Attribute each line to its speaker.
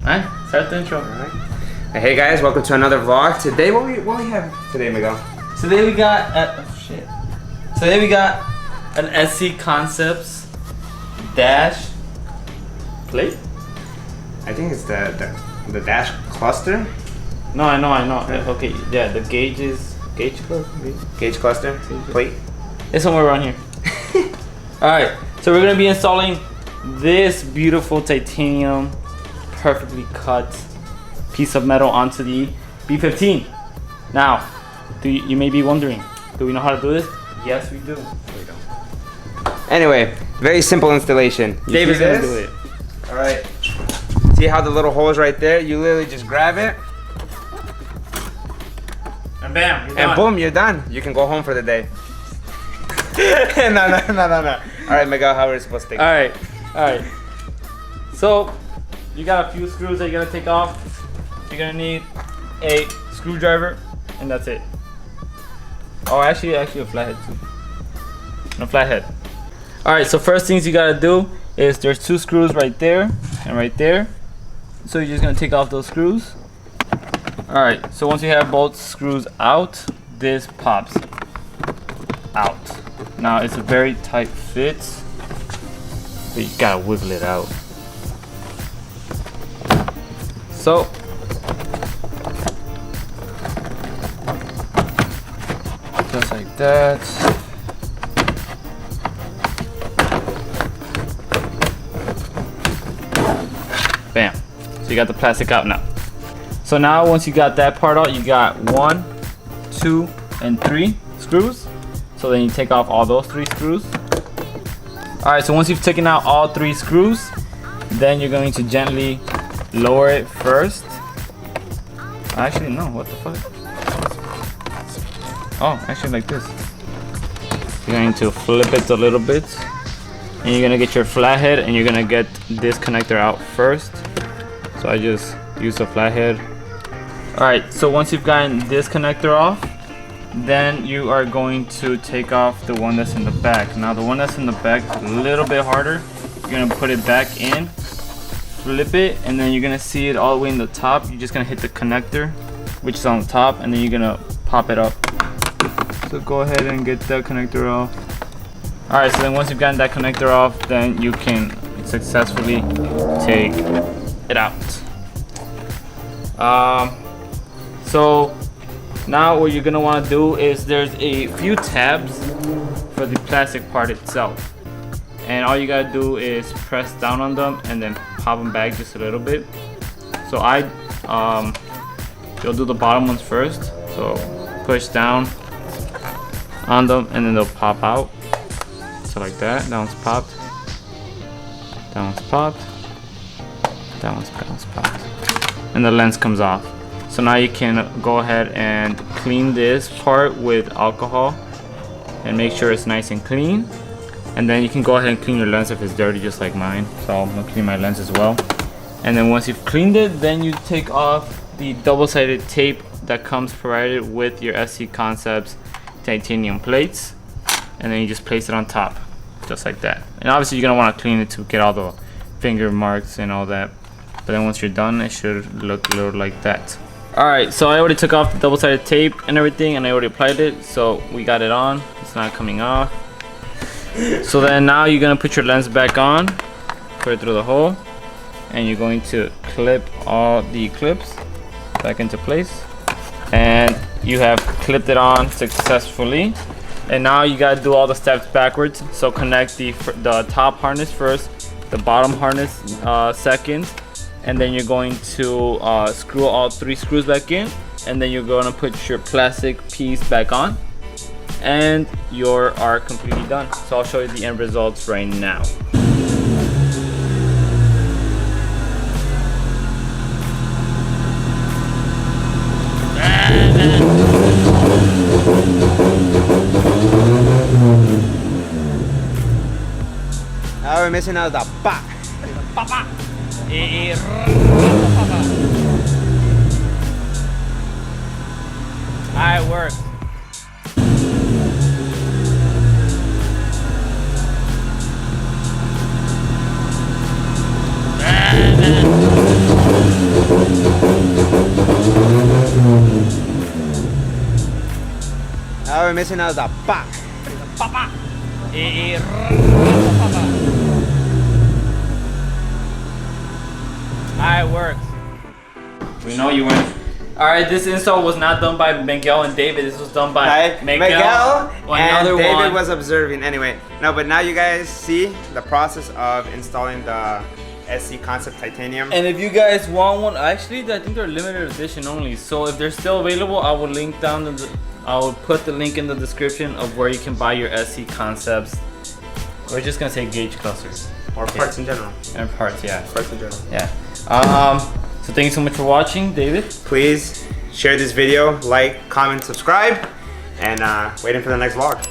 Speaker 1: Alright, start the intro.
Speaker 2: Alright. Hey guys, welcome to another vlog. Today, what we have today, Miguel?
Speaker 1: Today we got Today we got an SC Concepts dash plate.
Speaker 2: I think it's the dash cluster.
Speaker 1: No, I know. Okay, yeah, the gauge
Speaker 2: Cluster plate.
Speaker 1: It's somewhere around here. Alright, so we're gonna be installing this beautiful titanium, perfectly cut piece of metal onto the B15. Now, you may be wondering, do we know how to do this? Yes, we do.
Speaker 2: Anyway, very simple installation.
Speaker 1: David's gonna do it.
Speaker 2: Alright. See how the little hole is right there? You literally just grab it.
Speaker 1: And bam, you're
Speaker 2: and
Speaker 1: done.
Speaker 2: Boom, you're done. You can go home for the day. No. Alright, Miguel, how are we supposed to take it?
Speaker 1: Alright. So, you got a few screws that you're gonna take off. You're gonna need a screwdriver, and that's it. Oh, actually a flathead too. And a flathead. Alright, so first things you gotta do is there's two screws right there and right there. So you're just gonna take off those screws. Alright, so once you have both screws out, this pops out. Now it's a very tight fit, but you gotta wiggle it out. So just like that. Bam. So you got the plastic out now. So now once you got that part out, you got 1, 2, and 3 screws. So then you take off all those 3 screws. Alright, so once you've taken out all 3 screws, then you're going to gently lower it first. Actually, no, what the fuck? Oh, actually like this. You're going to flip it a little bit. And you're gonna get your flathead and you're gonna get this connector out first. So I just use a flathead. Alright, so once you've gotten this connector off, then you are going to take off the one that's in the back. Now the one that's in the back is a little bit harder. You're gonna put it back in, flip it, and then you're gonna see it all the way in the top. You're just gonna hit the connector, which is on the top, and then you're gonna pop it up. So go ahead and get that connector off. Alright, so then once you've gotten that connector off, then you can successfully take it out. So now what you're gonna want to do is there's a few tabs for the plastic part itself, and all you gotta do is press down on them and then pop them back just a little bit. So you'll do the bottom ones first. So push down on them and then they'll pop out. So like that. That one's popped. That one's popped. That one's popped. And the lens comes off. So now you can go ahead and clean this part with alcohol and make sure it's nice and clean. And then you can go ahead and clean your lens if it's dirty, just like mine. So I'm gonna clean my lens as well. And then once you've cleaned it, then you take off the double-sided tape that comes provided with your SC Concepts titanium plates. And then you just place it on top, just like that. And obviously you're gonna wanna clean it to get all the finger marks and all that. But then once you're done, it should look a little like that. Alright, so I already took off the double-sided tape and everything, and I already applied it, so we got it on. It's not coming off. So then now you're gonna put your lens back on, put it through the hole, and you're going to clip all the clips back into place. And you have clipped it on successfully. And now you gotta do all the steps backwards. So connect the top harness first, the bottom harness second, and then you're going to screw all 3 screws back in, and then you're gonna put your plastic piece back on, and you are completely done. So I'll show you the end results right now.
Speaker 2: Now we're missing out the pa.
Speaker 1: Papa. Alright, work.
Speaker 2: missing now is the pa.
Speaker 1: Alright, works. We know you win. Alright, this install was not done by Miguel and David. This was done by
Speaker 2: Miguel and David
Speaker 1: one.
Speaker 2: was observing. Anyway, no, but now you guys see the process of installing the SC Concept Titanium.
Speaker 1: And if you guys want one, actually, I think they're limited edition only. So if they're still available, I will link down I will put the link in the description of where you can buy your SC Concepts. We're just gonna say gauge clusters
Speaker 2: Or parts in general.
Speaker 1: and parts, yeah.
Speaker 2: Parts in general.
Speaker 1: Yeah. So thank you so much for watching, David.
Speaker 2: Please share this video, like, comment, subscribe, and waiting for the next vlog.